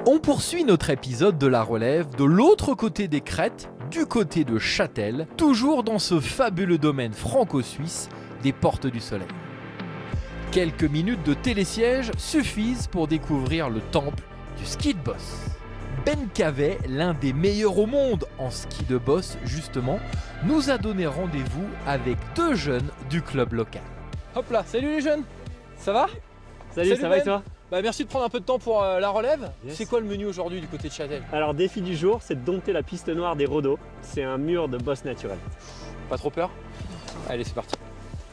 On poursuit notre épisode de la relève de l'autre côté des crêtes, du côté de Châtel, toujours dans ce fabuleux domaine franco-suisse des Portes du Soleil. Quelques minutes de télésiège suffisent pour découvrir le temple du ski de boss. Ben Cavet, l'un des meilleurs au monde en ski de boss justement, nous a donné rendez-vous avec deux jeunes du club local. Hop là, salut les jeunes, ça va? Salut, ça va et toi? Bah merci de prendre un peu de temps pour la relève. Yes. C'est quoi le menu aujourd'hui du côté de Châtel? Alors défi du jour, c'est de dompter la piste noire des Rodos. C'est un mur de boss naturel. Pas trop peur? Allez, c'est parti.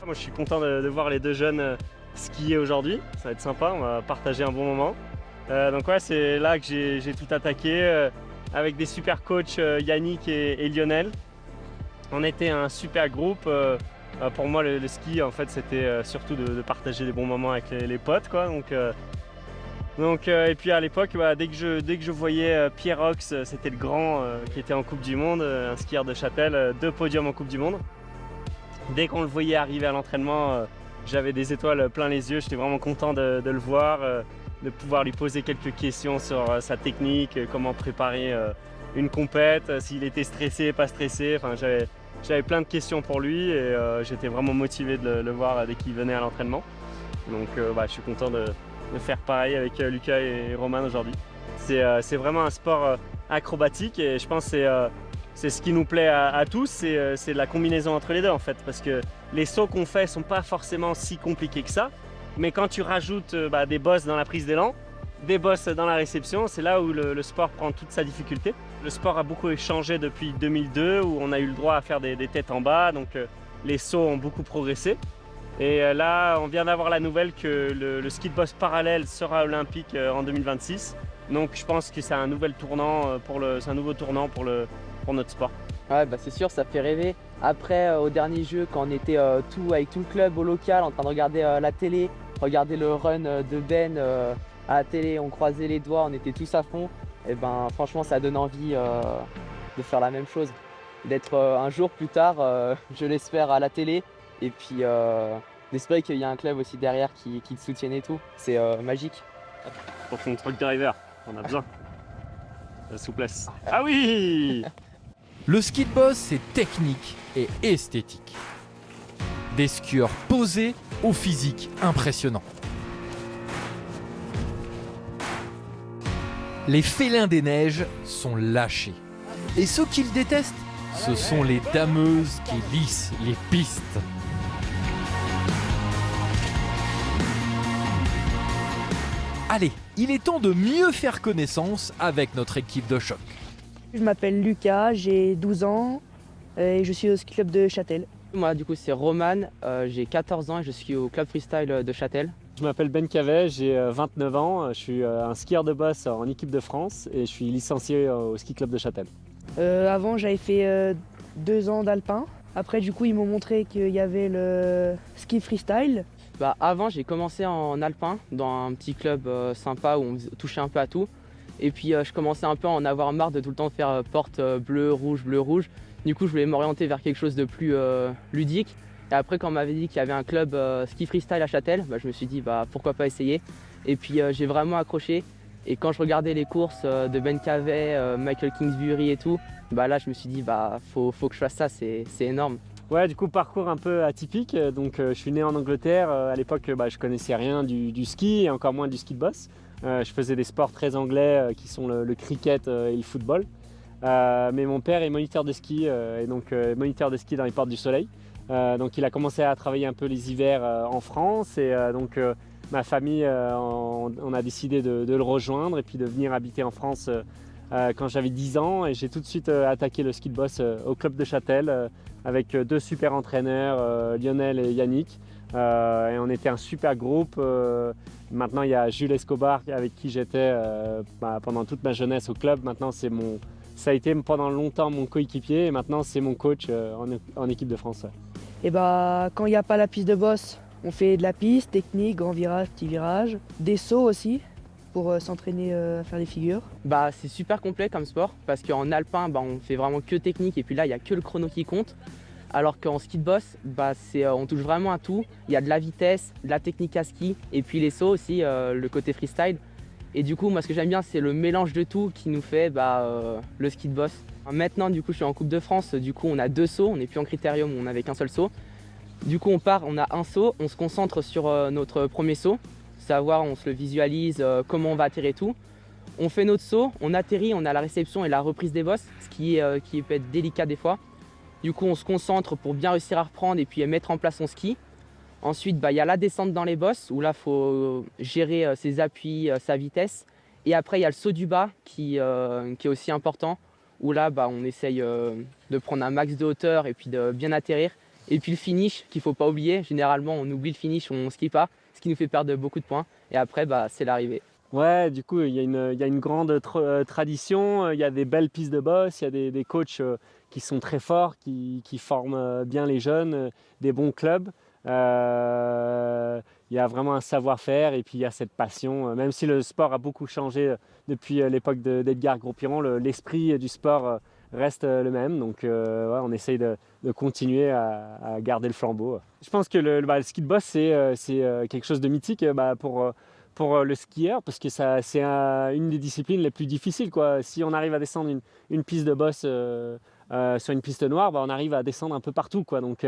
Moi je suis content de voir les deux jeunes skier aujourd'hui. Ça va être sympa, on va partager un bon moment. Donc ouais, c'est là que j'ai tout attaqué avec des super coachs Yannick et Lionel. On était un super groupe. Pour moi le ski en fait c'était surtout de partager des bons moments avec les potes quoi. Et puis à l'époque, dès que je voyais Pierre Ox, c'était le grand qui était en Coupe du Monde, un skieur de Châtel, 2 podiums en Coupe du Monde. Dès qu'on le voyait arriver à l'entraînement, j'avais des étoiles plein les yeux, j'étais vraiment content de le voir, de pouvoir lui poser quelques questions sur sa technique, comment préparer une compète, s'il était stressé, pas stressé. Enfin, j'avais plein de questions pour lui et j'étais vraiment motivé de le voir dès qu'il venait à l'entraînement. Donc je suis content de faire pareil avec Lucas et Roman aujourd'hui. C'est vraiment un sport acrobatique et je pense que c'est ce qui nous plaît à tous, c'est la combinaison entre les deux en fait, parce que les sauts qu'on fait sont pas forcément si compliqués que ça, mais quand tu rajoutes des bosses dans la prise d'élan, des bosses dans la réception, c'est là où le sport prend toute sa difficulté. Le sport a beaucoup changé depuis 2002 où on a eu le droit à faire des têtes en bas, donc les sauts ont beaucoup progressé. Et là, on vient d'avoir la nouvelle que le ski de boss parallèle sera olympique en 2026. Donc je pense que c'est un nouveau tournant pour notre sport. Ouais, c'est sûr, ça fait rêver. Après, au dernier jeu, quand on était avec tout le club au local, en train de regarder la télé, regarder le run de Ben à la télé, on croisait les doigts, on était tous à fond. Et franchement, ça donne envie de faire la même chose. D'être un jour plus tard, je l'espère, à la télé. Et puis d'espérer qu'il y a un club aussi derrière qui te soutienne et tout. C'est magique. Pour ton truck driver, on a besoin. La souplesse. Ah oui! Le ski de boss, c'est technique et esthétique. Des skieurs posés au physique impressionnant. Les félins des neiges sont lâchés. Et ceux qu'ils détestent, ce sont les dameuses qui lissent les pistes. Allez, il est temps de mieux faire connaissance avec notre équipe de choc. Je m'appelle Lucas, j'ai 12 ans et je suis au ski club de Châtel. Moi, du coup, c'est Roman, j'ai 14 ans et je suis au club freestyle de Châtel. Je m'appelle Ben Cavet, j'ai 29 ans, je suis un skieur de boss en équipe de France et je suis licencié au ski club de Châtel. Avant, j'avais fait 2 ans d'alpin. Après, du coup, ils m'ont montré qu'il y avait le ski freestyle. Avant, j'ai commencé en alpin dans un petit club sympa où on touchait un peu à tout. Et puis, je commençais un peu à en avoir marre de tout le temps faire porte bleu, rouge. Du coup, je voulais m'orienter vers quelque chose de plus ludique. Et après, quand on m'avait dit qu'il y avait un club ski freestyle à Châtel, je me suis dit pourquoi pas essayer. Et puis, j'ai vraiment accroché. Et quand je regardais les courses de Ben Cavet, Michael Kingsbury et tout, là, je me suis dit faut que je fasse ça, c'est énorme. Ouais, du coup, parcours un peu atypique. Donc, je suis né en Angleterre. À l'époque, je connaissais rien du ski et encore moins du ski de boss. Je faisais des sports très anglais qui sont le cricket et le football. Mais mon père est moniteur de ski et donc moniteur de ski dans les Portes du Soleil. Donc, il a commencé à travailler un peu les hivers en France et ma famille, on a décidé de le rejoindre et puis de venir habiter en France quand j'avais 10 ans. Et j'ai tout de suite attaqué le ski de boss au club de Châtel avec 2 super entraîneurs, Lionel et Yannick. Et on était un super groupe. Maintenant, il y a Jules Escobar avec qui j'étais pendant toute ma jeunesse au club. Maintenant, ça a été pendant longtemps mon coéquipier et maintenant, c'est mon coach en équipe de France. Et quand il n'y a pas la piste de boss, on fait de la piste, technique, grand virage, petit virage, des sauts aussi pour s'entraîner à faire des figures. C'est super complet comme sport parce qu'en alpin, on fait vraiment que technique et puis là, il n'y a que le chrono qui compte. Alors qu'en ski de boss, on touche vraiment à tout. Il y a de la vitesse, de la technique à ski et puis les sauts aussi, le côté freestyle. Et du coup, moi, ce que j'aime bien, c'est le mélange de tout qui nous fait le ski de boss. Maintenant, du coup, je suis en Coupe de France. Du coup, on a 2 sauts. On n'est plus en critérium où on n'avait qu'un seul saut. Du coup, on part, on a un saut. On se concentre sur notre premier saut. Savoir, on se le visualise, comment on va atterrir et tout. On fait notre saut, on atterrit, on a la réception et la reprise des bosses, ce qui peut être délicat des fois. Du coup, on se concentre pour bien réussir à reprendre et puis mettre en place son ski. Ensuite, y a la descente dans les bosses où là, il faut gérer ses appuis, sa vitesse. Et après, il y a le saut du bas qui est aussi important, où là, on essaye de prendre un max de hauteur et puis de bien atterrir. Et puis le finish qu'il ne faut pas oublier. Généralement, on oublie le finish, on ne skie pas, ce qui nous fait perdre beaucoup de points. Et après, c'est l'arrivée. Ouais, du coup, il y a une grande tradition, il y a des belles pistes de boss, il y a des coachs qui sont très forts, qui forment bien les jeunes, des bons clubs. Il y a vraiment un savoir-faire et puis il y a cette passion. Même si le sport a beaucoup changé depuis l'époque d'Edgar Gros-Piron, l'esprit du sport reste le même. Donc on essaye de continuer à garder le flambeau. Je pense que le ski de boss, c'est quelque chose de mythique pour le skieur, parce que c'est une des disciplines les plus difficiles, quoi. Si on arrive à descendre une piste de boss sur une piste noire, on arrive à descendre un peu partout, quoi. Donc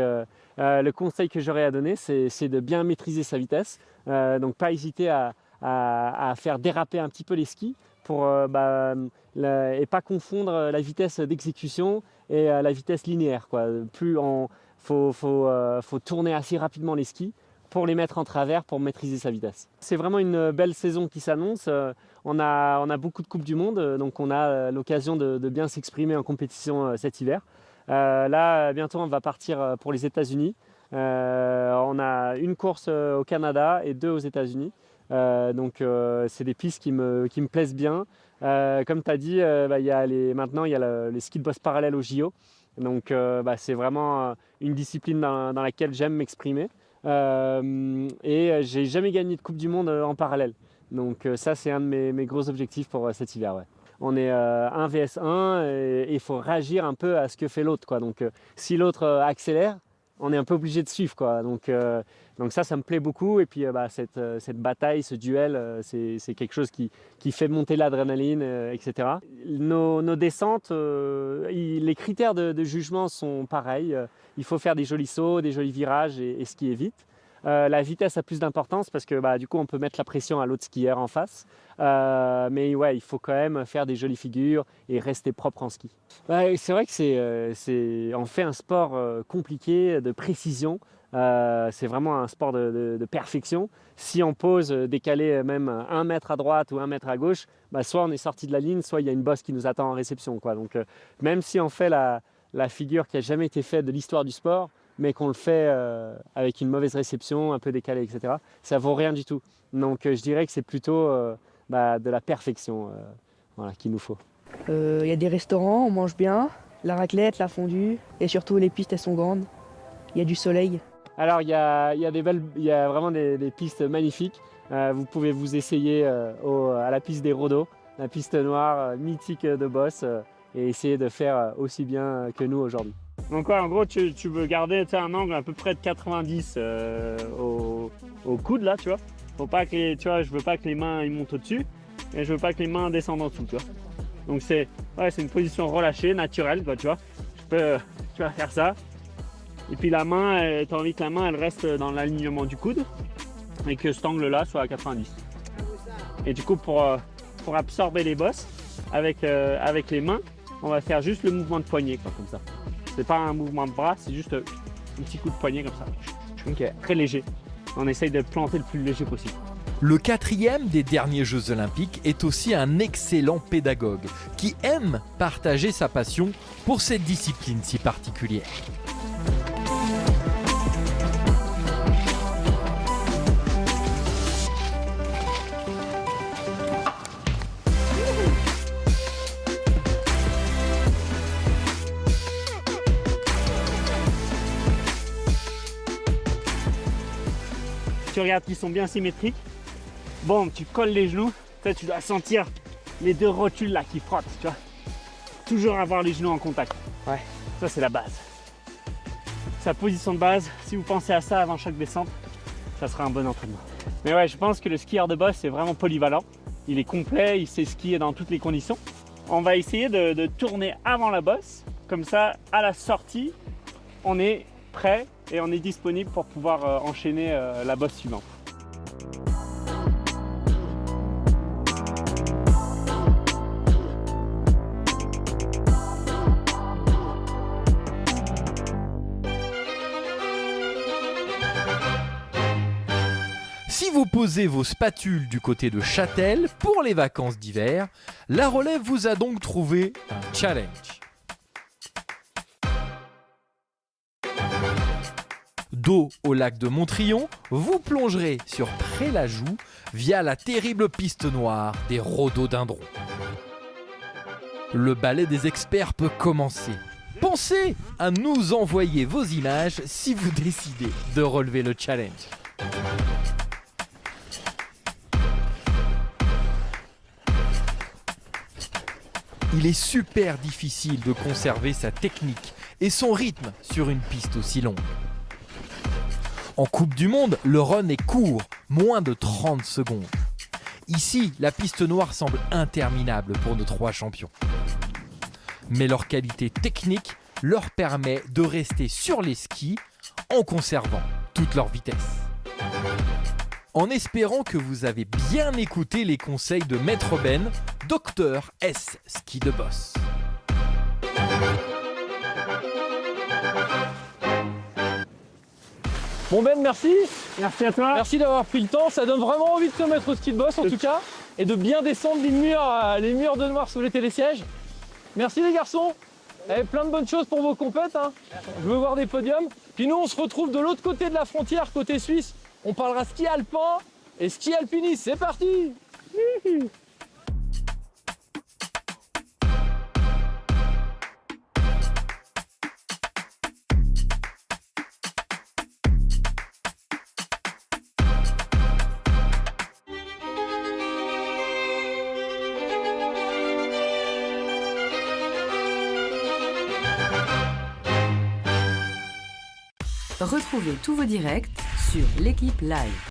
le conseil que j'aurais à donner, c'est de bien maîtriser sa vitesse, donc pas hésiter à faire déraper un petit peu les skis pour, et pas confondre la vitesse d'exécution et la vitesse linéaire, quoi. Faut tourner assez rapidement les skis pour les mettre en travers, pour maîtriser sa vitesse. C'est vraiment une belle saison qui s'annonce. On a beaucoup de Coupes du Monde, donc on a l'occasion de bien s'exprimer en compétition cet hiver. Là, bientôt, on va partir pour les États-Unis. On a une course au Canada et 2 aux États-Unis. Donc, c'est des pistes qui me plaisent bien. Comme tu as dit, maintenant, il y a les skis de boss parallèles au JO. Donc, c'est vraiment une discipline dans laquelle j'aime m'exprimer. Et j'ai jamais gagné de Coupe du Monde en parallèle. Donc ça, c'est un de mes gros objectifs pour cet hiver. Ouais. On est 1 vs 1 et il faut réagir un peu à ce que fait l'autre, quoi. Donc si l'autre accélère, on est un peu obligé de suivre, quoi. Donc ça me plaît beaucoup. Et puis cette bataille, ce duel, c'est quelque chose qui fait monter l'adrénaline, etc. Nos descentes, les critères de jugement sont pareils. Il faut faire des jolis sauts, des jolis virages et skier vite. La vitesse a plus d'importance parce que du coup on peut mettre la pression à l'autre skieur en face. Mais ouais, il faut quand même faire des jolies figures et rester propre en ski. C'est vrai que on fait un sport compliqué, de précision. C'est vraiment un sport de perfection. Si on pose décalé même 1 mètre à droite ou 1 mètre à gauche, soit on est sorti de la ligne, soit il y a une bosse qui nous attend en réception, quoi. Donc même si on fait la figure qui n'a jamais été faite de l'histoire du sport, mais qu'on le fait avec une mauvaise réception, un peu décalée, etc., ça vaut rien du tout. Donc je dirais que c'est plutôt de la perfection qu'il nous faut. Il y a des restaurants, on mange bien, la raclette, la fondue, et surtout les pistes, elles sont grandes. Il y a du soleil. Alors il y a vraiment des pistes magnifiques. Vous pouvez vous essayer à la piste des Rodos, la piste noire mythique de Boss, et essayer de faire aussi bien que nous aujourd'hui. Donc ouais, en gros, tu veux garder un angle à peu près de 90 au coude là, tu vois. Faut pas que je veux pas que les mains ils montent au-dessus et je veux pas que les mains descendent en dessous, tu vois. Donc c'est une position relâchée, naturelle, quoi, tu vois. Tu vas faire ça. Et puis la main, tu as envie que la main elle reste dans l'alignement du coude et que cet angle là soit à 90. Et du coup pour absorber les bosses avec les mains, on va faire juste le mouvement de poignet, quoi, comme ça. C'est pas un mouvement de bras, c'est juste un petit coup de poignet comme ça. Okay. Très léger. On essaye de planter le plus léger possible. Le 4e des derniers Jeux Olympiques est aussi un excellent pédagogue qui aime partager sa passion pour cette discipline si particulière. Tu regardes qu'ils sont bien symétriques. Bon, tu colles les genoux. Tu dois sentir les 2 rotules là qui frottent, tu vois. Toujours avoir les genoux en contact. Ouais. Ça, c'est la base. Sa position de base, si vous pensez à ça avant chaque descente, ça sera un bon entraînement. Mais ouais, je pense que le skieur de boss, c'est vraiment polyvalent. il est complet, il sait skier dans toutes les conditions. On va essayer de tourner avant la bosse, comme ça à la sortie, on est prêt et on est disponible pour pouvoir enchaîner la bosse suivante. Si vous posez vos spatules du côté de Châtel pour les vacances d'hiver, la relève vous a donc trouvé un challenge. Dos au lac de Montrion, vous plongerez sur Pré-la-Joux via la terrible piste noire des rhododendrons. Le ballet des experts peut commencer. Pensez à nous envoyer vos images si vous décidez de relever le challenge. Il est super difficile de conserver sa technique et son rythme sur une piste aussi longue. En Coupe du Monde, le run est court, moins de 30 secondes. Ici, la piste noire semble interminable pour nos 3 champions. Mais leur qualité technique leur permet de rester sur les skis en conservant toute leur vitesse. En espérant que vous avez bien écouté les conseils de Maître Ben, Docteur S Ski de Boss. Bon Ben, merci. Merci à toi. Merci d'avoir pris le temps. Ça donne vraiment envie de se mettre au ski de boss en tout cas. Et de bien descendre les murs de noir sous les télésièges. Merci les garçons. Et plein de bonnes choses pour vos compètes. Hein. Je veux voir des podiums. Puis nous, on se retrouve de l'autre côté de la frontière, côté suisse. On parlera ski alpin et ski alpinisme. C'est parti. Retrouvez tous vos directs sur l'équipe live.